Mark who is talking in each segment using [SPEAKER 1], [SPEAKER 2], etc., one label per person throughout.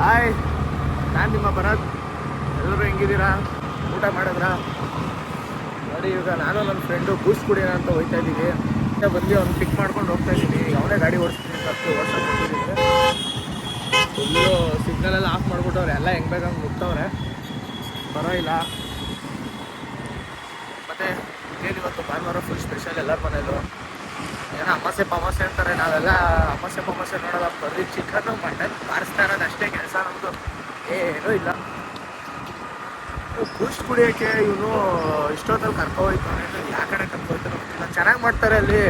[SPEAKER 1] Hi, ನಾನು ನಿಮ್ಮ ಭರತ್. ಎಲ್ಲರೂ ಹೆಂಗಿದ್ದೀರಾ? ಊಟ ಮಾಡಿದ್ರಾ? ನೋಡಿ, ಈಗ ನಾನು ನನ್ನ ಫ್ರೆಂಡು ಬೂಸ್ಟ್ ಕುಡಿಯೋಣ ಅಂತ ಹೋಗ್ತಾ ಇದ್ದೀವಿ. ಬಂದು ಅವ್ನು ಪಿಕ್ ಮಾಡ್ಕೊಂಡು ಹೋಗ್ತಾ ಇದ್ದೀನಿ. ಅವನೇ ಗಾಡಿ ಓಡಿಸ್ತೀನಿ ಅಂತ ಓಡ್ಸೋಕೆ ಹೋಗ್ತಿದ್ದೀನಿ. ಫುಲ್ಲು ಸಿಗ್ನಲೆಲ್ಲ ಆಫ್ ಮಾಡಿಬಿಟ್ಟವ್ರೆ, ಎಲ್ಲ ಹೆಂಗೆ ಬೇಕಂಗೆ ಮುಗ್ತವ್ರೆ, ಪರವಾಗಿಲ್ಲ. ಮತ್ತು ಏನು ಇವತ್ತು ಭಾನುವಾರ ಫುಲ್ ಸ್ಪೆಷಲ್ ಎಲ್ಲರ ಮನೇಲು. ಏನೋ ಅಮಾಸೆ ಅಂತಾರೆ, ನಾವೆಲ್ಲ ಅಮಾಸೆ ನೋಡೋಲ್ಲ, ಬರೀ ಚಿಕನ್ನು ಮಟನ್ ಬಾರಿಸ್ತಾ ಇರೋದು ಅಷ್ಟೇ ಕೆಲಸ ನಮ್ಮದು, ಏನೂ ಇಲ್ಲ. ಬೂಸ್ಟ್ ಕುಡಿಯೋಕ್ಕೆ ಇವನು ಇಷ್ಟೊತ್ತಲ್ಲಿ ಕರ್ಕೊಯ್ತಾನೆ, ಯಾವ ಕಡೆ ಕರ್ಕೊಯ್ತಾನೆ ಗೊತ್ತಿಲ್ಲ. ಚೆನ್ನಾಗಿ ಮಾಡ್ತಾರೆ ಅಲ್ಲಿ,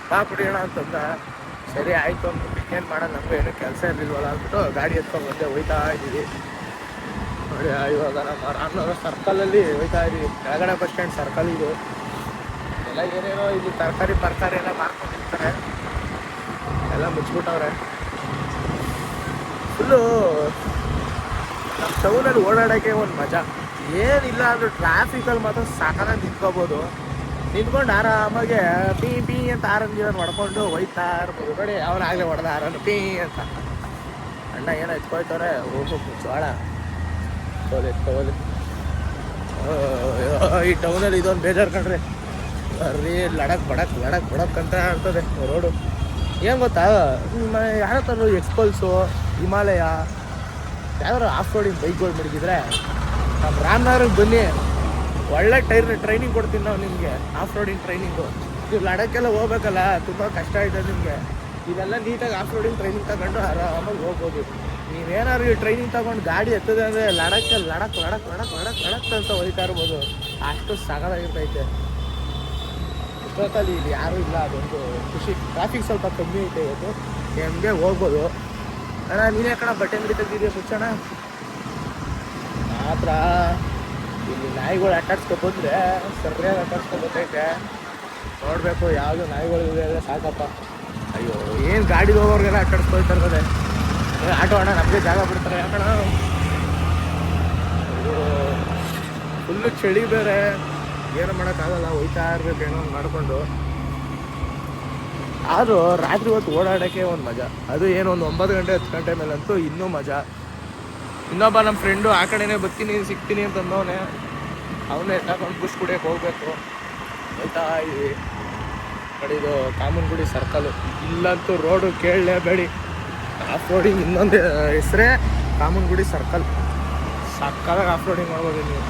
[SPEAKER 1] ಬಾ ಕುಡಿಯೋಣ ಅಂತಂದ. ಸರಿ ಆಯಿತು ಅಂದ್ಬಿಟ್ಟು ಏನು ಮಾಡೋದು, ನಮಗೂ ಏನೂ ಕೆಲಸ ಇರಲಿಲ್ವಲ್ಲ ಅಂದ್ಬಿಟ್ಟು ಗಾಡಿ ಎತ್ಕೊಂಡು ಬಂದೆ ಹೋಯ್ತಾ ಇದ್ದೀವಿ. ನೋಡಿ, ಇವಾಗ ನಮ್ಮ ರಾಮನಗರ ಸರ್ಕಲಲ್ಲಿ ಹೋಯ್ತಾ ಇದ್ದೀವಿ. ಕೆಳಗಡೆ ಬಸ್ ಸ್ಟ್ಯಾಂಡ್ ಸರ್ಕಲ್ ಇದು. ಎಲ್ಲ ಏನೇನೋ ಇಲ್ಲಿ ತರಕಾರಿ ಎಲ್ಲ ಮಾರ್ಕೊಂಡಿರ್ತಾರೆ, ಎಲ್ಲ ಮುಚ್ಚಿಬಿಟ್ಟವ್ರೆ. ಫುಲ್ಲು ನಮ್ಮ ಟೌನಲ್ಲಿ ಓಡಾಡೋಕ್ಕೆ ಒಂದು ಮಜಾ. ಏನಿಲ್ಲ ಅಂದರೂ ಟ್ರಾಫಿಕಲ್ಲಿ ಮಾತ್ರ ಸಾಕಾಗಿ ನಿಂತ್ಕೋಬೋದು. ನಿಂತ್ಕೊಂಡು ಆರಾಮಾಗೆ ಪೀ ಅಂತ ಆರನ್ ಗೀರನ್ ಹೊಡ್ಕೊಂಡು ಹೋಯ್ತಾ ಇರ್ಬೋದು. ನೋಡಿ, ಅವನಾಗಲೇ ಹೊಡೆದ ಆರನ್ನು ಪೀ ಅಂತ. ಅಣ್ಣ ಏನೋ ಎತ್ಕೊಯ್ತವ್ರೆ, ಹೋಗ್ಬೇಕು ಜೋಳ ಎತ್ಕೋಲಿ. ಈ ಟೌನಲ್ಲಿ ಇದೊಂದು ಬೇಜಾರು ಕಣ್ರಿ, ಬರ್ರಿ ಲಡಕ್ ಬಡಕ್ ಅಂತ ಇರ್ತದೆ ರೋಡು. ಏನು ಗೊತ್ತಾ, ಯಾರ ಥರ ಎಕ್ಸ್ಪಲ್ಸು, ಹಿಮಾಲಯ, ಯಾವ್ದಾರು ಆಫ್ ರೋಡಿಂಗ್ ಬೈಕ್ಗಳು ಮಡಗಿದ್ರೆ ನಮ್ಮ ರಾಮನಗರಕ್ಕೆ ಬನ್ನಿ, ಒಳ್ಳೆ ಟ್ರೈನಿಂಗ್ ಕೊಡ್ತೀನಿ ನಾವು ನಿಮಗೆ, ಆಫ್ ರೋಡಿಂಗ್ ಟ್ರೈನಿಂಗು. ನೀವು ಲಡಕ್ಕೆಲ್ಲ ಹೋಗ್ಬೇಕಲ್ಲ, ತುಂಬ ಕಷ್ಟ ಇದೆ ನಿಮಗೆ. ಇದೆಲ್ಲ ನೀಟಾಗಿ ಆಫ್ ರೋಡಿಂಗ್ ಟ್ರೈನಿಂಗ್ ತಗೊಂಡು ಆರಾಮಾಗಿ ಹೋಗ್ಬೋದು. ನೀವೇನಾದ್ರು ಈ ಟ್ರೈನಿಂಗ್ ತಗೊಂಡು ಗಾಡಿ ಎತ್ತದೆ ಅಂದರೆ ಲಡಕ್ ಅಂತ ಹೋಯ್ತಾ ಇರ್ಬೋದು, ಅಷ್ಟು ಸಗದಾಗಿರ್ತೈತೆ. ಇಷ್ಟೊತ್ತಲ್ಲಿ ಇಲ್ಲಿ ಯಾರೂ ಇಲ್ಲ, ಅದೊಂದು ಖುಷಿ. ಟ್ರಾಫಿಕ್ ಸ್ವಲ್ಪ ಕಮ್ಮಿ ಐತೆ ಇವತ್ತು, ಹೆಂಗೆ ಹೋಗ್ಬೋದು. ಅಣ್ಣ ನೀನೇ ಕಣ ಬಟ್ಟೆ ಅಂಗಡಿ ತೆಗ್ದಿದ್ದೀಯ ಮುಚ್ಚೋಣ. ಮಾತ್ರ ಇಲ್ಲಿ ನಾಯಿಗಳು ಅಟ್ಟಾಡ್ಸ್ಕೊಬಂದ್ರೆ ಸರಿಯಾಗಿ ಅಟ್ಟಾಡ್ಸ್ಕೊಬತ್ತೈತೆ. ನೋಡಬೇಕು ಯಾವುದು ನಾಯಿಗಳು ಇವೆ ಸಾಕಪ್ಪ. ಅಯ್ಯೋ, ಏನು ಗಾಡಿ ಹೋಗೋರಿಗೆಲ್ಲ ಅಟ್ಟಾಡ್ಸ್ಕೊಳ್ತಾ ಇರ್ತದೆ. ಆಟೋ ಅಣ್ಣ ನಮಗೆ ಜಾಗ ಬಿಡ್ತಾರೆ ಯಾಕಣ. ಫುಲ್ಲು ಚಳಿ ಬೇರೆ, ಏನು ಮಾಡೋಕ್ಕಾಗಲ್ಲ, ಹೋಯ್ತಾ ಇರ್ಬೇಕು ಏನೋ ಮಾಡಿಕೊಂಡು. ಆದರೂ ರಾತ್ರಿ ಹೊತ್ತು ಓಡಾಡೋಕ್ಕೆ ಒಂದು ಮಜಾ. ಅದು ಏನು ಒಂದು 9 ಗಂಟೆ 10 ಗಂಟೆ ಮೇಲಂತೂ ಇನ್ನೂ ಮಜಾ. ಇನ್ನೊಬ್ಬ ನಮ್ಮ ಫ್ರೆಂಡು ಆ ಕಡೆನೇ ಸಿಗ್ತೀನಿ ಅಂತಂದವನೇ, ಅವನೇ ತಗೊಂಡು ಬೂಸ್ಟ್ ಕುಡಿಯೋಕೆ ಹೋಗ್ಬೇಕು. ಹೋಯ್ತಾ ಇದ್ದೀವಿ. ಕಡಿದು ಕಾಮನಗುಡಿ ಸರ್ಕಲು. ಇಲ್ಲಂತೂ ರೋಡು ಕೇಳಲೇಬೇಡಿ, ಆಫ್ ರೋಡಿಂಗ್ ಇನ್ನೊಂದು ಹೆಸರೇ ಕಾಮನಗುಡಿ ಸರ್ಕಲ್. ಸಕ್ಕದಾಗಿ ಆಫ್ ರೋಡಿಂಗ್ ಮಾಡ್ಬೋದು ನೀವು.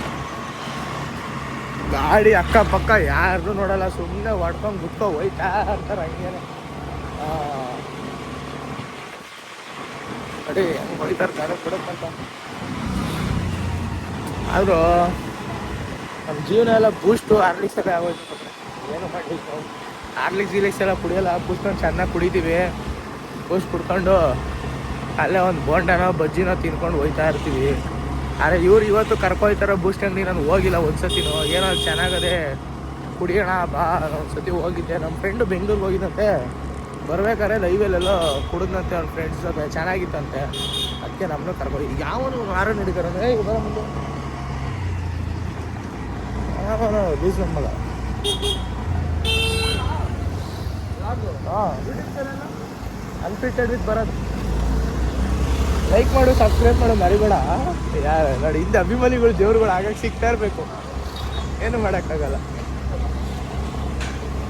[SPEAKER 1] ಗಾಡಿ ಅಕ್ಕಪಕ್ಕ ಯಾರು ನೋಡಲ್ಲ, ಸುಮ್ಮನೆ ಹೊಡ್ಕೊಂಡು ಗುಟ್ಕೊಂಡು ಹೋಯ್ತಾ ಇರ್ತಾರೆ ಹಂಗೇನೆ. ಅಡಿ ಹೆಂಗೆ ಹೊಡಿತಾರೆ ಗಾಡಿ ಕೊಡಕ್ಕಂತ. ಆದರೂ ನಮ್ಮ ಜೀವನ ಎಲ್ಲ ಬೂಸ್ಟು ಹಾರ್ಲಿಕ್ಸ್ ಎಲ್ಲ ಆಗೋಯ್ತು. ಏನು ಮಾಡಿ ಹಾರ್ಲಿಕ್ಸ್ ಎಲ್ಲ ಕುಡಿಯೋಲ್ಲ, ಬೂಸ್ಟನ್ನು ಚೆನ್ನಾಗಿ ಕುಡಿತೀವಿ. ಬೂಸ್ಟ್ ಕುಡ್ಕೊಂಡು ಅಲ್ಲೇ ಒಂದು ಬೋಂಡನೋ ಬಜ್ಜಿನೋ ತಿನ್ಕೊಂಡು ಹೋಯ್ತಾ ಇರ್ತೀವಿ. ಆದರೆ ಇವ್ರು ಇವತ್ತು ಕರ್ಕೊಯ್ತಾರೋ ಬೂಸ್ಟ್ ಅಂಗಡಿ, ನಾನು ಹೋಗಿಲ್ಲ ಒಂದ್ಸತಿನೂ. ಏನೋ ಚೆನ್ನಾಗದೆ ಕುಡಿಯೋಣ ಬಾ, ಒಂದು ಸತಿ ಹೋಗಿದ್ದೆ. ನಮ್ಮ ಫ್ರೆಂಡು ಬೆಂಗಳೂರಿಗೆ ಹೋಗಿದ್ದಂತೆ, ಬರ್ಬೇಕಾದ್ರೆ ಲೈವಲ್ಲೆಲ್ಲೋ ಕುಡಿದ್ನಂತೆ ಅವ್ರ ಫ್ರೆಂಡ್ಸ್ ಜೊತೆ, ಚೆನ್ನಾಗಿತ್ತಂತೆ. ಅದಕ್ಕೆ ನಮ್ಮನ್ನು ಕರ್ಕೊಂಡು ಯಾವನು ಮಾರೋ ನಡೀತಾರಂದ್ರೆ ಈಗ ಬರೋ ಮುಂದೆ ಯಾವನು ಲೂಸ್ ನಮ್ಮಲ್ಲ. ಹಾಂ, ಅನ್ಫಿಟೆಡ್ ವಿತ್ ಬರೋದು. ಲೈಕ್ ಮಾಡು, ಸಬ್ಸ್ಕ್ರೈಬ್ ಮಾಡು ಮರಿಬೇಡ. ಯಾರು ನೋಡಿ, ಹಿಂದೆ ಅಭಿಮಾನಿಗಳು ದೇವ್ರುಗಳು ಆಗಕ್ಕೆ ಸಿಗ್ತಾ ಇರಬೇಕು, ಏನು ಮಾಡೋಕ್ಕಾಗಲ್ಲ.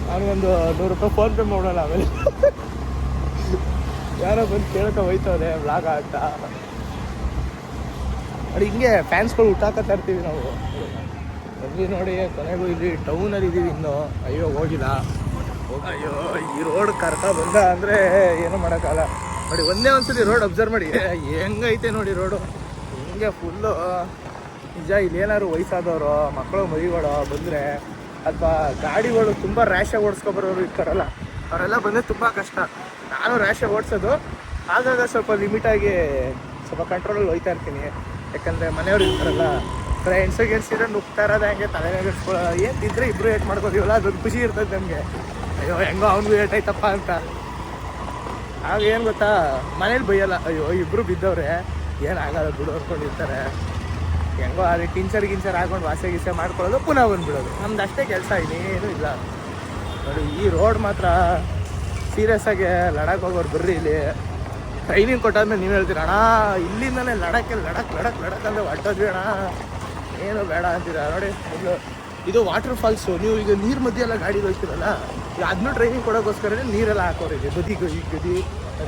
[SPEAKER 1] ಅವನಿಗೊಂದು 100 ರೂಪಾಯಿ ಫೋನ್ಪೇ ಮಾಡೋಣ. ಆಮೇಲೆ ಯಾರೋ ಬಂದು ಕೇಳ್ಕೊ ಹೋಯ್ತವ್ರೆ ವ್ಲಾಗ್ ಅಂತ ನೋಡಿ. ಹಿಂಗೆ ಫ್ಯಾನ್ಸ್ಗಳು ಹುಟ್ಟಾಕತ್ತಾ ಇರ್ತೀವಿ ನಾವು. ಬಂದು ನೋಡಿ, ಕೊನೆಗೂ ಇಲ್ಲಿ ಟೌನಲ್ಲಿ ಇದ್ದೀವಿ ಇನ್ನೂ. ಅಯ್ಯೋ ಹೋಗಿಲ್ಲ. ಅಯ್ಯೋ, ಈ ರೋಡ್ ಬಂದ ಅಂದರೆ ಏನೂ ಮಾಡೋಕ್ಕಾಗಲ್ಲ. ನೋಡಿ, ಒಂದೇ ಒಂದ್ಸತಿ ರೋಡ್ ಅಬ್ಸರ್ವ್ ಮಾಡಿ ಹೆಂಗೈತೆ ನೋಡಿ ರೋಡು. ಹಿಂಗೆ ಫುಲ್ಲು ನಿಜ. ಇಲ್ಲೇನಾದ್ರು ವಯಸ್ಸಾದವರು, ಮಕ್ಕಳು ಮರಿಗಳು ಬಂದರೆ, ಅಥವಾ ಗಾಡಿಗಳು ತುಂಬ ರ್ಯಾಶಾಗಿ ಓಡಿಸ್ಕೊಬರೋರು ಇರ್ತಾರಲ್ಲ, ಅವರೆಲ್ಲ ಬಂದರೆ ತುಂಬ ಕಷ್ಟ. ನಾನು ರ್ಯಾಶಾಗಿ ಓಡಿಸೋದು, ಆಗಾಗ ಸ್ವಲ್ಪ ಲಿಮಿಟಾಗಿ ಸ್ವಲ್ಪ ಕಂಟ್ರೋಲಲ್ಲಿ ಹೋಯ್ತಾ ಇರ್ತೀನಿ. ಯಾಕಂದರೆ ಮನೆಯವ್ರು ಇರ್ತಾರಲ್ಲ, ಫ್ರೆಂಡ್ಸಿಗೆ ನುಗ್ತಾ ಇರೋದು ಹಂಗೆ ತಲೆನಾಗಿಸ್ಕೊಳ್ಳೋ. ಏನು ತಿಂದರೆ ಇಬ್ಬರು ಏಟ್ ಮಾಡ್ಕೋತೀವಲ್ಲ, ಅದೊಂದು ಖುಷಿ ಇರ್ತದೆ ನಮಗೆ. ಅಯ್ಯೋ ಹೆಂಗೋ ಅವ್ನಿಗೂ ಏಟಾಯ್ತಪ್ಪ ಅಂತ. ಆಗ ಏನು ಗೊತ್ತಾ, ಮನೇಲಿ ಬೈಯಲ್ಲ, ಅಯ್ಯೋ ಇಬ್ಬರು ಬಿದ್ದವ್ರೆ ಏನಾಗಲ್ಲ ಬಿಡು ಅಂದ್ಕೊಂಡಿರ್ತಾರೆ. ಹೆಂಗೋ ಅಲ್ಲಿ ಗಿಂಚರ್ ಹಾಕೊಂಡು ವಾಸೆ ಮಾಡ್ಕೊಳ್ಳೋದು, ಪುನಃ ಬಂದುಬಿಡೋದು. ನಮ್ದು ಅಷ್ಟೇ ಕೆಲಸ, ಇನ್ನೇನು ಇಲ್ಲ. ನೋಡಿ, ಈ ರೋಡ್ ಮಾತ್ರ ಸೀರಿಯಸ್ ಆಗಿ ಲಡಾಖ್ ಹೋಗೋರು ಬರ್ರಿ ಇಲ್ಲಿ. ಟ್ರೈನಿಂಗ್ ಕೊಟ್ಟಾದ್ಮೇಲೆ ನೀವು ಹೇಳ್ತೀರ ಅಣ್ಣ ಇಲ್ಲಿಂದಲೇ ಲಡಕ್ಕೆ ಲಡಕ್ ಅಂದರೆ ಹೊಟ್ಟೋದ್ವಿ ಅಣ್ಣ, ಏನು ಬೇಡ ಅಂತೀರ ನೋಡಿ. ಇದು ವಾಟರ್ ಫಾಲ್ಸು. ನೀವು ಈಗ ನೀರು ಮಧ್ಯೆ ಎಲ್ಲ ಗಾಡಿ ಹೋಗ್ತೀರಲ್ಲ, ಅದನ್ನೂ ಟ್ರೈನಿಂಗ್ ಕೊಡೋಕ್ಕೋಸ್ಕರ ನೀರೆಲ್ಲ ಹಾಕೋರಿದೆ ಬದಿ ಗದಿ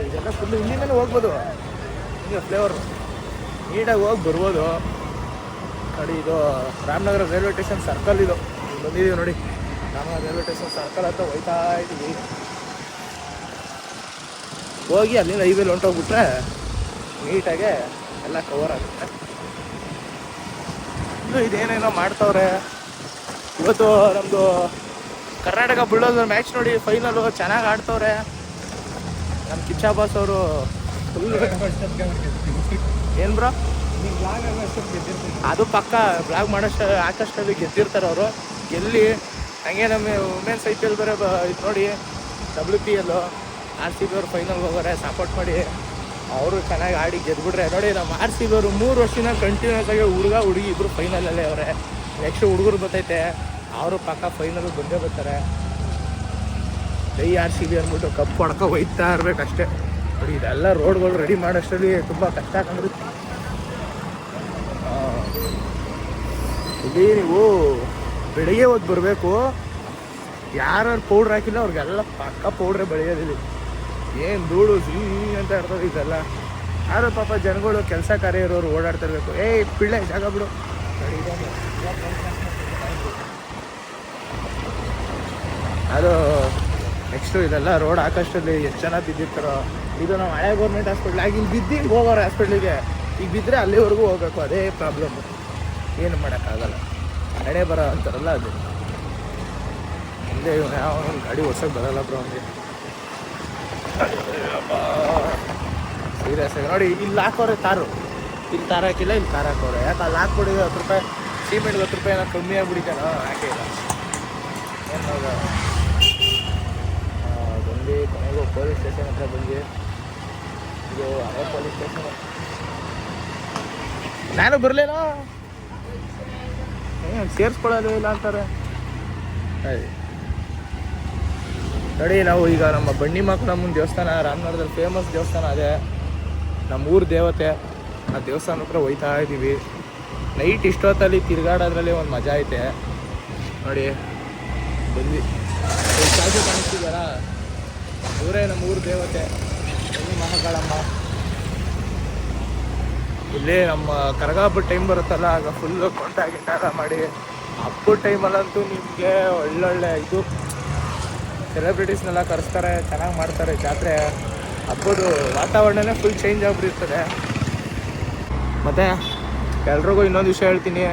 [SPEAKER 1] ಇದೆಲ್ಲ ಫುಲ್ಲು ಇಲ್ಲಿಂದಲೇ ಹೋಗ್ಬೋದು. ಹಿಂಗೆ ಫ್ಲೇವರು ನೀಟಾಗಿ ಹೋಗಿ ಬರ್ಬೋದು ನೋಡಿ. ಇದು ರಾಮನಗರ ರೈಲ್ವೆ ಸ್ಟೇಷನ್ ಸರ್ಕಲ್. ಇದು ಬಂದಿದ್ದೀವಿ ನೋಡಿ, ರಾಮನಗರ ರೈಲ್ವೆ ಸ್ಟೇಷನ್ ಸರ್ಕಲ್ ಹತ್ರ ಹೋಗ್ತಾ ಇದ್ದೀವಿ. ಹೋಗಿ ಅಲ್ಲಿಂದ ಹೈವೇಲಿ ಹೊಂಟೋಗ್ಬಿಟ್ರೆ ನೀಟಾಗೆ ಎಲ್ಲ ಕವರ್ ಆಗುತ್ತೆ. ಇದೇನೇನೋ ಮಾಡ್ತವ್ರೆ. ಇವತ್ತು ನಮ್ಮದು ಕರ್ನಾಟಕ ಬುಲ್ಡೋಸರ್ ಮ್ಯಾಚ್ ನೋಡಿ, ಫೈನಲು ಚೆನ್ನಾಗಿ ಆಡ್ತವ್ರೆ. ನಮ್ಮ ಕಿಚ್ಚ ಬಾಸ್ ಅವರು ಫುಲ್ ಏನು ಬ್ರೋ ಅದು ಪಕ್ಕ ಬ್ಲಾಗ್ ಮಾಡೋಷ್ಟು ಹಾಕೋಷ್ಟಲ್ಲಿ ಗೆದ್ದಿರ್ತಾರೆ ಅವರು. ಗೆಲ್ಲಿ ಹಂಗೆ ನಮ್ಮ ವುಮೆನ್ಸ್ IPL ಬೇರೆ ಇದು ನೋಡಿ, WPL RCB ಅವರು ಫೈನಲ್ಗೆ ಹೋಗೋರೆ. ಸಪೋರ್ಟ್ ಮಾಡಿ, ಅವರು ಚೆನ್ನಾಗಿ ಆಡಿ ಗೆದ್ಬಿಟ್ರೆ ನೋಡಿ. ನಮ್ಮ RCB ಅವರು 3 ವರ್ಷದಿಂದ ಕಂಟಿನ್ಯೂಸ್ ಆಗಿ ಹುಡುಗಿ ಇಬ್ಬರು ಫೈನಲಲ್ಲೇ ಅವರೇ. ನೆಕ್ಸ್ಟ್ ಹುಡುಗರು ಬರ್ತೈತೆ, ಅವರು ಪಕ್ಕ ಫೈನಲ್ ಬಂದೇ ಬರ್ತಾರೆ. RCB ಅಂದ್ಬಿಟ್ಟು ಕಪ್ ಹೊಡ್ಕೊ ಹೋಯ್ತಾ ಇರ್ಬೇಕಷ್ಟೇ ನೋಡಿ. ಇದೆಲ್ಲ ರೋಡ್ಗಳು ರೆಡಿ ಮಾಡೋಷ್ಟರಲ್ಲಿ ತುಂಬ ಕಷ್ಟ ಕಂಡ್ರಿ. ಇಲ್ಲಿ ನೀವು ಬೆಳಿಗ್ಗೆ ಹೊತ್ತು ಬರಬೇಕು. ಯಾರು ಪೌಡ್ರ್ ಹಾಕಿಲ್ಲ ಅವ್ರಿಗೆಲ್ಲ ಪಕ್ಕ ಪೌಡ್ರೇ ಬೆಳೆಯೋದಿಲ್ಲ. ಏನು ಧೂಳು ಅಂತ ಇರ್ತದೆ ಇದೆಲ್ಲ. ಯಾರು ಪಾಪ ಜನಗಳು ಕೆಲಸ ಕಾರ್ಯ ಇರೋರು ಓಡಾಡ್ತಿರ್ಬೇಕು. ಪಿಳ್ಳೆ ಜಾಗ ಬಿಡು. ಅದು ನೆಕ್ಸ್ಟು ಇದೆಲ್ಲ ರೋಡ್ ಹಾಕೋಷ್ಟಲ್ಲಿ ಎಷ್ಟು ಜನ ಬಿದ್ದಿರ್ತಾರೋ. ಇದು ನಾವು ಹಳೆ ಗೌರ್ಮೆಂಟ್ ಹಾಸ್ಪಿಟ್ಲ್ ಆಗಿ ಇಲ್ಲಿ ಬಿದ್ದು ಹಿಂಗೆ ಹೋಗೋರು ಹಾಸ್ಪಿಟ್ಲಿಗೆ. ಈಗ ಬಿದ್ದರೆ ಅಲ್ಲಿವರೆಗೂ ಹೋಗ್ಬೇಕು, ಅದೇ ಪ್ರಾಬ್ಲಮ್ಮು. ಏನು ಮಾಡೋಕ್ಕಾಗಲ್ಲ, ಹಣೆ ಬರೋ ಅಂತಾರಲ್ಲ ಅದು. ಹಿಂದೆ ಯಾವ ಒಂದು ಗಾಡಿ ಓಡ್ಸೋಕೆ ಬರೋಲ್ಲ ಬ್ರೋ ಅವನಿಗೆ. ಸೀರಿಯಸ್ ಆಗಿ ನೋಡಿ, ಇಲ್ಲಿ ಹಾಕೋರೆ ತಾರು, ಇಲ್ಲಿ ತಾರು ಹಾಕಿಲ್ಲ, ಇಲ್ಲಿ ತಾರು ಹಾಕೋರೆ. ಯಾಕೆ ಅಲ್ಲಿ ಹಾಕ್ಬಿಡಿ 10 ರೂಪಾಯಿ ಸಿಮೆಂಟ್ಗೆ 10 ರೂಪಾಯಿ ಏನೋ ಕಮ್ಮಿ ಆಗ್ಬಿಡಿತಾನೋ, ಹಾಕೇ ಇಲ್ಲ. ಏನು ಬಂದು ಕೊನೆಗೂ ಪೊಲೀಸ್ ಸ್ಟೇಷನ್ ಹತ್ರ ಬಂದು, ಇದು ಹಳೆ ಪೊಲೀಸ್ ಸ್ಟೇಷನ್. ನಾನು ಬರಲೇನೋ, ಸೇರಿಸ್ಕೊಳ್ಳೋದೇ ಇಲ್ಲ ಅಂತಾರೆ. ನೋಡಿ, ನಾವು ಈಗ ನಮ್ಮ ಬಂಡಿ ಮಾಕನಮ್ಮನ ದೇವಸ್ಥಾನ ರಾಮನಗರದಲ್ಲಿ ಫೇಮಸ್ ದೇವಸ್ಥಾನ ಅದೇ, ನಮ್ಮೂರು ದೇವತೆ. ಆ ದೇವಸ್ಥಾನ ಹತ್ರ ಹೋಯ್ತಾ ಇದ್ದೀವಿ. ನೈಟ್ ಇಷ್ಟೊತ್ತಲ್ಲಿ ತಿರುಗಾಡೋದ್ರಲ್ಲಿ ಒಂದು ಮಜಾ ಐತೆ ನೋಡಿ. ಬಂದು ಚಾಚು ಕಾಣಿಸ್ತಿದಾರ, ಇವರೇ ನಮ್ಮೂರು ದೇವತೆ ಬಂಡಿ ಮಹಾಕಾಳಮ್ಮ. ಇಲ್ಲಿ ನಮ್ಮ ಕರಗ ಹಬ್ಬದ ಟೈಮ್ ಬರುತ್ತಲ್ಲ, ಆಗ ಫುಲ್ಲು ಕೊಂಟಾಗಿಟ್ಟಾರ ಮಾಡಿ. ಹಬ್ಬದ ಟೈಮಲ್ಲಂತೂ ನಿಮಗೆ ಒಳ್ಳೊಳ್ಳೆ ಇದು ಸೆಲೆಬ್ರಿಟೀಸ್ನೆಲ್ಲ ಕರೆಸ್ತಾರೆ, ಚೆನ್ನಾಗಿ ಮಾಡ್ತಾರೆ ಜಾತ್ರೆ. ಹಬ್ಬದ ವಾತಾವರಣನೇ ಫುಲ್ ಚೇಂಜ್ ಆಗಿಬಿಟ್ಟಿರ್ತದೆ. ಮತ್ತು ಎಲ್ರಿಗೂ ಇನ್ನೊಂದು ವಿಷಯ ಹೇಳ್ತೀನಿ,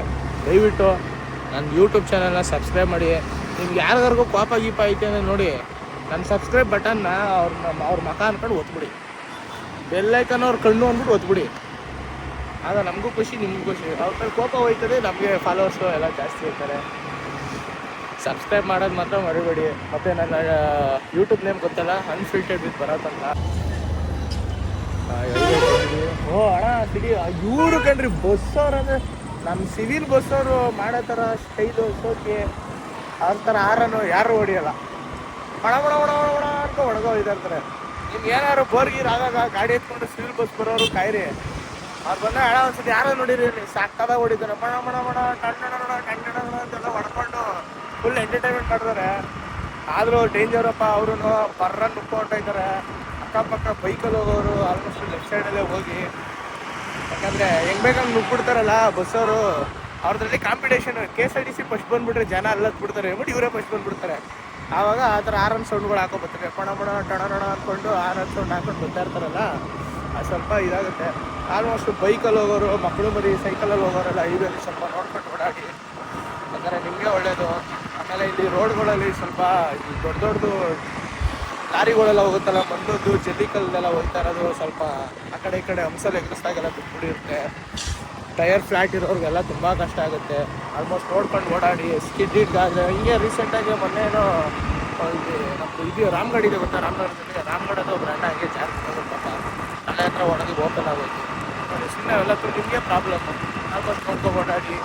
[SPEAKER 1] ದಯವಿಟ್ಟು ನನ್ನ ಯೂಟ್ಯೂಬ್ ಚಾನಲ್ನ ಸಬ್ಸ್ಕ್ರೈಬ್ ಮಾಡಿ. ನಿಮ್ಗೆ ಯಾರಿಗಾರಿಗೂ ಕೋಪ ಗೀಪ ಐತೆ ಅಂದರೆ ನೋಡಿ, ನನ್ನ ಸಬ್ಸ್ಕ್ರೈಬ್ ಬಟನ್ನ ಅವ್ರ ಮಕ ಅಂದ್ಕೊಂಡು ಒತ್ಬಿಡಿ. ಬೆಲ್ಲೈಕನ್ ಅವ್ರ ಕಣ್ಣು ಅಂದ್ಬಿಟ್ಟು ಒತ್ಬಿಡಿ. ಆಗ ನಮಗೂ ಖುಷಿ, ನಿಮಗೂ ಖುಷಿ. ಅವ್ರ ಮೇಲೆ ಕೋಪ ಹೋಯ್ತದೆ, ನಮಗೆ ಫಾಲೋವರ್ಸು ಎಲ್ಲ ಜಾಸ್ತಿ ಇರ್ತಾರೆ. ಸಬ್ಸ್ಕ್ರೈಬ್ ಮಾಡೋದು ಮಾತ್ರ ಮರಿಬೇಡಿ. ಮತ್ತು ನನ್ನ ಯೂಟ್ಯೂಬ್ ನೇಮ್ ಗೊತ್ತಲ್ಲ, ಅನ್ಫಿಲ್ಟರ್ಡ್ ವಿತ್ ಭರತ್ ಅಂತ. ಅಣ್ಣ ಸಿಡಿ ಇವರು ಕಣ್ರಿ ಬಸ್ಸವ್ರು. ಅಂದರೆ ನಮ್ಮ ಸಿವಿಲ್ ಬಸ್ಸವರು ಮಾಡೋ ಥರ ಸ್ಟೈಲು ಸೋಕಿ ಅವ್ರ ಥರ ಆರನ್ನು ಯಾರು ಹೊಡಿಯೋಲ್ಲ. ಒಣ ಅನ್ಕೊ ಒಳಗೋ ಇದಾರ್ತಾರೆ. ನಿಮ್ಗೆ ಏನಾದ್ರು ಬೋರ್ಗೀರ್ ಆದಾಗ ಗಾಡಿ ಎತ್ಕೊಂಡು ಸಿವಿಲ್ ಬಸ್ ಬರೋರು ಕಾಯಿರಿ. ಅವ್ರು ಬಂದಾಗ ಹಣ ಒಂದ್ಸತಿ ಯಾರೋ ನೋಡಿರಿ, ಸಾಕಾದಾಗ ಹೊಡಿತಾರೆ. ಟಣ್ಣ ಅಂತೆಲ್ಲ ಹೊಡ್ಕೊಂಡು ಫುಲ್ ಎಂಟರ್ಟೈನ್ಮೆಂಟ್ ಮಾಡ್ತಾರೆ. ಆದರೂ ಡೇಂಜರಪ್ಪ, ಅವರು ಬರ್ರನ್ನು ನುಕ್ಕೊಂಡೋಗ್ತಾರೆ. ಅಕ್ಕಪಕ್ಕ ಬೈಕಲ್ಲಿ ಹೋಗೋರು ಆಲ್ಮೋಸ್ಟ್ ಲೆಫ್ಟ್ ಸೈಡಲ್ಲೇ ಹೋಗಿ, ಯಾಕಂದರೆ ಹೆಂಗೆ ಬೇಕಂಗೆ ನುಗ್ಬಿಡ್ತಾರಲ್ಲ ಬಸ್ಸವರು. ಅವ್ರದ್ರಲ್ಲಿ ಕಾಂಪಿಟೇಷನ್. KSRTC ಫಸ್ಟ್ ಬಂದುಬಿಟ್ರೆ ಜನ ಅಲ್ಲತ್ತು ಬಿಡ್ತಾರೆ, ಬಟ್ ಇವರೇ ಫಸ್ಟ್ ಬಂದುಬಿಡ್ತಾರೆ. ಆವಾಗ ಆ ಥರ ಆರನ್ ಸೌಂಡ್ಗಳು ಹಾಕೋಬರ್ತಾರೆ. ಟಣ ಅಂದ್ಕೊಂಡು ಆರನ್ ಸೌಂಡ್ ಹಾಕೊಂಡು ಬರ್ತಾ ಇರ್ತಾರಲ್ಲ, ಅದು ಸ್ವಲ್ಪ ಇದಾಗುತ್ತೆ. ಆಲ್ಮೋಸ್ಟ್ ಬೈಕಲ್ಲಿ ಹೋಗೋರು, ಮಕ್ಕಳು ಮರಿ ಸೈಕಲಲ್ಲಿ ಹೋಗೋರೆಲ್ಲ ಹೈವೇಲಿ ಸ್ವಲ್ಪ ನೋಡ್ಕೊಂಡು ಓಡಾಡಿ, ಯಾಕಂದರೆ ನಿಮಗೆ ಒಳ್ಳೆಯದು. ಆಮೇಲೆ ಇಲ್ಲಿ ರೋಡ್ಗಳಲ್ಲಿ ಸ್ವಲ್ಪ ದೊಡ್ಡದು ಲಾರಿಗಳೆಲ್ಲ ಹೋಗುತ್ತಲ್ಲ, ಬಂದದ್ದು ಜಲ್ಲಿಕಲ್ಲೆಲ್ಲ ಹೋಗ್ತಾ ಇರೋದು, ಸ್ವಲ್ಪ ಆ ಕಡೆ ಈ ಕಡೆ ಹಂಸಲ್ಲಿ ಎಗರಿಸ್ದಾಗೆಲ್ಲ ಬಿಟ್ಬಿಡಿರುತ್ತೆ. ಟೈರ್ ಫ್ಲಾಟ್ ಇರೋರಿಗೆಲ್ಲ ತುಂಬ ಕಷ್ಟ ಆಗುತ್ತೆ. ಆಲ್ಮೋಸ್ಟ್ ನೋಡ್ಕೊಂಡು ಓಡಾಡಿ ಸ್ಕಿಡ್ ಹಿಡ್ಗಾದ್ರೆ. ಹಿಂಗೆ ರೀಸೆಂಟಾಗಿ ಮೊನ್ನೇನೋ ನಮ್ಮದು ಇದು ರಾಮಗಢ ಇದೆ ಗೊತ್ತಾ, ರಾಮನಗರದಲ್ಲಿ ರಾಮಗಢದ ಒಬ್ಬರು ಅಣ್ಣ ಹಂಗೆ ಜಾಸ್ತಿ ಪಾಪ ತಲೆ ಹತ್ರ ಒಣಗಿ ಓಪನ್ ಆಗೋಯ್ತು. ಸುಮ್ಮನೆ ಅವೆಲ್ಲ ನಿಮಗೆ ಪ್ರಾಬ್ಲಮ್ಮು. ಆಲ್ಮೋಸ್ಟ್ ನೋಡ್ಕೊಂಡು ಓಡಾಡಿ,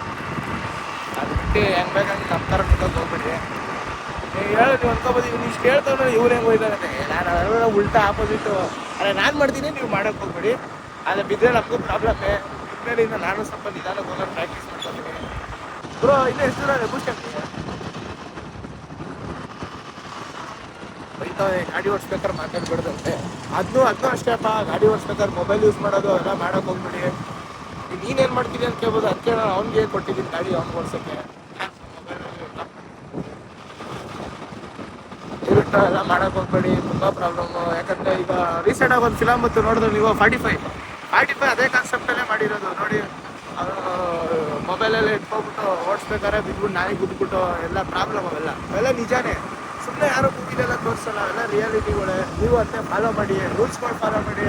[SPEAKER 1] ಅದು ಬಿಟ್ಟು ಹೆಂಗೆ ಬೇಕಂಗೆ ನಮ್ಮ ಥರ ನಿಂತ್ಕೊಂಡು ಹೋಗ್ಬಿಡಿ. ನೀವು ಹೇಳೋದು ಅನ್ಕೋಬೋದು, ಇವ್ನು ಇಷ್ಟು ಹೇಳ್ತಾವೆ ಇವ್ರು ಹೆಂಗೆ ಹೋಯ್ತಾರಂತೆ. ನಾನು ಅವೆಲ್ಲ ಉಲ್ಟಾ ಆಪೋಸಿಟ್ಟು ಅದೇ ನಾನು ಮಾಡ್ತೀನಿ, ನೀವು ಮಾಡೋಕ್ಕೆ ಹೋಗ್ಬೇಡಿ. ಆದರೆ ಬಿದ್ದರೆ ನಮಗೂ ಪ್ರಾಬ್ಲಮ್ಮೇ. ಇನ್ಮೇಲಿಂದ ನಾನು ಸ್ವಲ್ಪ ನಿಧಾನಕ್ಕೆ ಹೋಗೋದು ಪ್ರಾಕ್ಟೀಸ್ ಮಾಡ್ಕೊತೀನಿ. ಬ್ರೋ ಇನ್ನೂ ಎಷ್ಟು ದೂರ ಬೂಸ್ಟ್ ಆಗ್ತೀನಿ ಬೈತಾವೆ. ಗಾಡಿ ಓಡಿಸ್ಬೇಕಾದ್ರೆ ಮಾತಾಡ್ಬಿಡ್ದಂತೆ. ಅದನ್ನೂ ಅಷ್ಟೇ ಅಪ್ಪ, ಗಾಡಿ ಓಡಿಸ್ಬೇಕಾದ್ರೆ ಮೊಬೈಲ್ ಯೂಸ್ ಮಾಡೋದು ಅವೆಲ್ಲ ಮಾಡೋಕೆ ಹೋಗ್ಬಿಡಿ. ನೀನೇನು ಮಾಡ್ತೀನಿ ಅಂತ ಕೇಳ್ಬೋದು. ಅದಕ್ಕೆ ನಾನು ಅವ್ನಿಗೆ ಕೊಟ್ಟಿದ್ದೀನಿ ಗಾಡಿ, ಅವ್ನಿಗೆ ಓಡಿಸೋಕ್ಕೆ. ದಯವಿಟ್ಟು ಎಲ್ಲ ಮಾಡೋಕೆ ಹೋಗ್ಬೇಡಿ, ತುಂಬ ಪ್ರಾಬ್ಲಮ್ಮು. ಯಾಕಂದರೆ ಈಗ ರೀಸೆಂಟಾಗಿ ಒಂದು ಫಿಲಮ್ ಬಂತು ನೋಡಿದ್ರು ನೀವು, 45 ಅದೇ ಕಾನ್ಸೆಪ್ಟಲ್ಲೇ ಮಾಡಿರೋದು ನೋಡಿ. ಮೊಬೈಲಲ್ಲಿ ಇಟ್ಕೊಬಿಟ್ಟು ಓಡಿಸ್ಬೇಕಾದ್ರೆ ಬಿದ್ಬಿಟ್ಟು ನಾಯಿಗೆ ಗುದ್ಬಿಟ್ಟು ಎಲ್ಲ ಪ್ರಾಬ್ಲಮ್. ಅವೆಲ್ಲ ನಿಜಾನೇ. ಸುಮ್ಮನೆ ಯಾರು ಮೂವಿಲೆಲ್ಲ ತೋರಿಸಲ್ಲ, ಅವೆಲ್ಲ ರಿಯಾಲಿಟಿಗಳೇ. ನೀವು ಅದನ್ನೇ ಫಾಲೋ ಮಾಡಿ, ರೂಲ್ಸ್ಗಳು ಫಾಲೋ ಮಾಡಿ.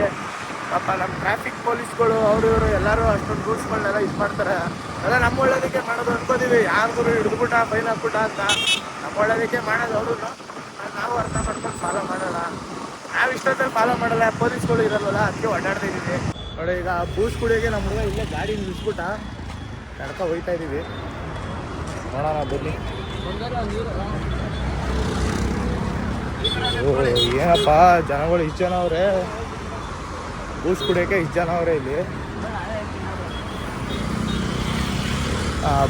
[SPEAKER 1] ಪಾಪ ನಮ್ಮ ಟ್ರಾಫಿಕ್ ಪೊಲೀಸ್ಗಳು ಅವರು ಇವರು ಎಲ್ಲರೂ ಅಷ್ಟೊಂದು ರೂಲ್ಸ್ಗಳನ್ನೆಲ್ಲ ಇದು ಮಾಡ್ತಾರೆ. ಎಲ್ಲ ನಮ್ಮ ಒಳ್ಳೇದಕ್ಕೆ ಮಾಡೋದು ಅನ್ಕೋತೀವಿ. ಯಾರಿಗೂ ಹಿಡಿದ್ಬಿಟ್ಟ ಫೈನ್ ಹಾಕ್ಬಿಟ್ಟ ಅಂತ ನಮ್ಮ ಒಳ್ಳೇದಕ್ಕೆ ಮಾಡೋದು. ಅವರು ನಾವು ಅರ್ಥ ಮಾಡ್ಕೊಂಡು ಫಾಲೋ ಮಾಡೋಣ. ನಾವು ಇಷ್ಟೊತ್ತಲ್ಲಿ ಫಾಲೋ ಮಾಡಲ್ಲ, ಪೊಲೀಸ್ಗಳು ಇರಲ್ವಲ್ಲ, ಅದಕ್ಕೆ ಓಡಾಡ್ತಾ ಇದ್ದೀವಿ ನೋಡಿ. ಈಗ ಬೂಸ್ಟ್ ಕುಡಿಯೋಕ್ಕೆ ನಮ್ಮ ಹುಡುಗ ಇಲ್ಲೇ ಗಾಡಿ ನಿಲ್ಲಿಸ್ಬಿಟ್ಟ, ನಡ್ಕ ಹೋಗ್ತಾ ಇದ್ದೀವಿ. ನೋಡೋಣ ಬನ್ನಿ. ಏನಪ್ಪ ಜನಗಳು ಇಷ್ಟು ಜನ ಅವರೇ, ಬೂಸ್ಟ್ ಕುಡಿಯೋಕ್ಕೆ ಇಷ್ಟು ಜನ ಅವರೇ ಇಲ್ಲಿ.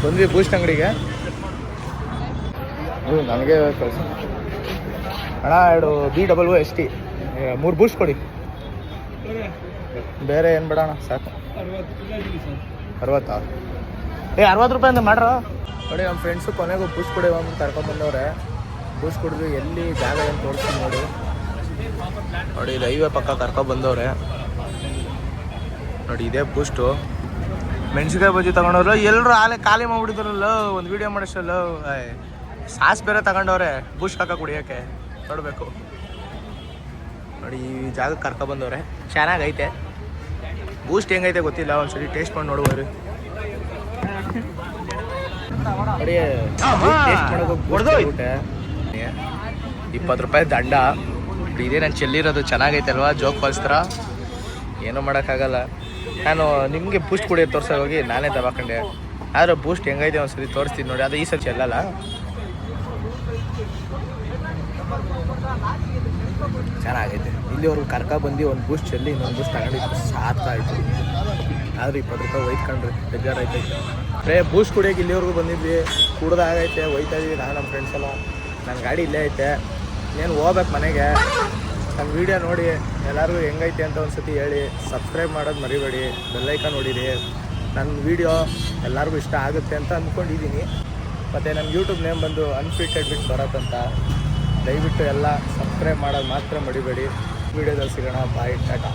[SPEAKER 1] ಬಂದ್ವಿ ಬೂಸ್ಟ್ ಅಂಗಡಿಗೆ. ನನಗೆ ಕಳಿಸಿ ಅಣ್ಣ, 2 BOOST 3 ಬೂಸ್ಟ್ ಕೊಡಿ. ಬೇರೆ ಏನು ಬೇಡ ಅಣ್ಣ, ಸಾಕು. 60 60 ರೂಪಾಯಿ ಅಂತ ಮಾಡ್ರ ನೋಡಿ. ನಮ್ಮ ಫ್ರೆಂಡ್ಸು ಕೊನೆಗೂ ಬೂಸ್ಟ್ ಕುಡಿಯೋ ಅಂತ ಕರ್ಕೊಂಡ್ಬಂದವ್ರೆ. ಬೂಸ್ಟ್ ಕುಡಿದು ಎಲ್ಲಿ ಜಾಗ ಏನು ತೋರಿಸ್ತೀನಿ ನೋಡಿ. ಇದು ಹೈವೇ ಪಕ್ಕ ಕರ್ಕೊಂಡ್ಬಂದವ್ರೆ ನೋಡಿ. ಇದೇ ಬೂಸ್ಟು. ಮೆಣಸಿನ್ಕಾಯಿ ಬಜ್ಜಿ ತಗೊಂಡವ್ರು ಎಲ್ಲರೂ ಆಲೆ ಖಾಲಿ ಮಾಡ್ಬಿಟ್ಟಿದ್ರಲ್ಲ ಒಂದು ವೀಡಿಯೋ ಮಾಡೋಷ್ಟಲ್ಲ. ಸಾಸ್ ಬೇರೆ ತಗೊಂಡವ್ರೆ ಬೂಸ್ಟ್ ಹಾಕ ಕುಡಿಯೋಕ್ಕೆ. ನೋಡಬೇಕು ನೋಡಿ, ಈ ಜಾಗಕ್ಕೆ ಕರ್ಕೊಬಂದವ್ರೆ. ಚೆನ್ನಾಗೈತೆ ಬೂಸ್ಟ್. ಹೆಂಗೈತೆ ಗೊತ್ತಿಲ್ಲ, ಒಂದ್ಸರಿ ಟೇಸ್ಟ್ ಮಾಡಿ ನೋಡ್ಬೋದು ನೋಡಿ. ಟೇಸ್ಟ್ ಮಾಡೋಕೆ 20 ರೂಪಾಯಿ ದಂಡ. ಇದೇ ನಾನು ಚೆಲ್ಲಿರೋದು. ಚೆನ್ನಾಗೈತೆ ಅಲ್ವಾ, ಜೋಗ್ ಫಾಲ್ಸ್ ಥರ. ಏನೂ ಮಾಡೋಕ್ಕಾಗಲ್ಲ. ನಾನು ನಿಮಗೆ ಬೂಸ್ಟ್ ಕುಡಿಯೋದು ತೋರ್ಸೋಕೆ ಹೋಗಿ ನಾನೇ ತಗೊಂಡೆ. ಆದ್ರೆ ಬೂಸ್ಟ್ ಹೆಂಗೈತೆ ಒಂದ್ಸರಿ ತೋರಿಸ್ತೀನಿ ನೋಡಿ. ಅದು ಈ ಸಲ ಚೆಲ್ಲಲ್ಲ. ಚೆನ್ನಾಗೈತೆ. ಇಲ್ಲಿವರೆಗೂ ಕರ್ಕೊಬಂದು ಒಂದು ಬೂಸ್ಟ್ ಚೆಲ್ಲಿ ಇನ್ನೊಂದು ಬೂಸ್ಟ್ ತಗೊಂಡಿದ್ದು ಸಾಕಾಯಿತು. ಆದ್ರೆ 20 ರೂಪಾಯಿ ಒಯ್ಕೊಂಡ್ರಿ, ಬೇಜಾರಾಯ್ತೈತೆ. ಬೂಸ್ಟ್ ಕುಡಿಯೋಕೆ ಇಲ್ಲಿವರೆಗೂ ಬಂದಿದ್ವಿ, ಕುಡ್ದಾಗೈತೆ. ಒಯ್ತಾ ಇದೀವಿ ನಾನು ನಮ್ಮ ಫ್ರೆಂಡ್ಸ್ ಎಲ್ಲ. ನನ್ನ ಗಾಡಿ ಇಲ್ಲೇ ಐತೆ. ಇನ್ನೇನು ಹೋಗ್ಬೇಕು ಮನೆಗೆ. ನನ್ನ ವೀಡಿಯೋ ನೋಡಿ ಎಲ್ಲರಿಗೂ ಹೆಂಗೈತೆ ಅಂತ ಒಂದ್ಸತಿ ಹೇಳಿ. ಸಬ್ಸ್ಕ್ರೈಬ್ ಮಾಡೋದು ಮರಿಬೇಡಿ, ಬೆಲ್ಲೈಕನ್ ನೋಡಿರಿ. ನನ್ನ ವೀಡಿಯೋ ಎಲ್ಲರಿಗೂ ಇಷ್ಟ ಆಗುತ್ತೆ ಅಂತ ಅಂದ್ಕೊಂಡಿದ್ದೀನಿ. ಮತ್ತು ನನ್ನ ಯೂಟ್ಯೂಬ್ ನೇಮ್ ಬಂದು ಅನ್ಫಿಟೆಡ್ ವಿತ್ ಭರತ್ ಅಂತ. ದಯವಿಟ್ಟು ಎಲ್ಲ ಸಬ್ಸ್ಕ್ರೈಬ್ ಮಾಡೋದು ಮಾತ್ರ ಮರಿಬೇಡಿ. ವೀಡಿಯೋದಲ್ಲಿ ಸಿಗೋಣ. ಬಾಯ್, ಟಾಟಾ.